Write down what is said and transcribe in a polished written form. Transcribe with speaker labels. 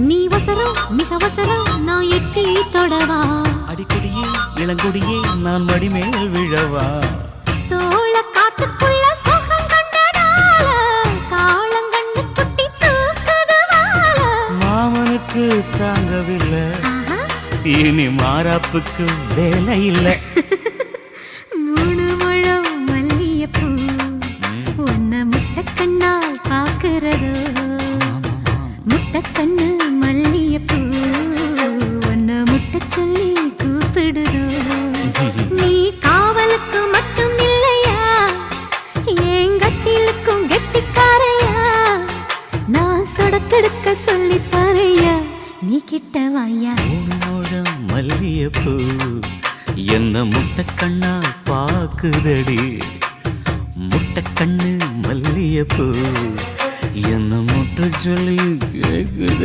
Speaker 1: நீ வசரம் மிக வசரம் நான் எட்டி தொடவா
Speaker 2: அடிக்கொடியே இளங்கொடியே நான் மடிமேல் விழவா
Speaker 1: சோழ காட்டுக்குள்ள சோகம் கண்டதால காளங்கண்ணு குட்டி தூக்குதுவால
Speaker 2: மாமனுக்கு தாங்கவில்லை இனி மாறாப்புக்கு வேலை இல்லை
Speaker 1: மூணு முழம் மல்லியப்பூ உன்னை முட்டக்கண்ணால் பாக்குறதோ முட்டக்கண்ணு மல்லியப்பூ உன்னை முட்ட சொல்லி கூப்பிடுதோ நீ காவலுக்கு மட்டும் இல்லையா எங்கட்டிலுக்கும் கெட்டிக்காரையா நான் சொடக்கெடுக்க சொல்லி தரையா நீ கிட்ட வாயா
Speaker 2: மூணோடம் மல்லியப்பூ என்ன முட்டக்கண்ணா பாக்குதடி முட்டக்கண்ணு மல்லியப்பூ என்ன முட்ட சொல்லி கேக்குது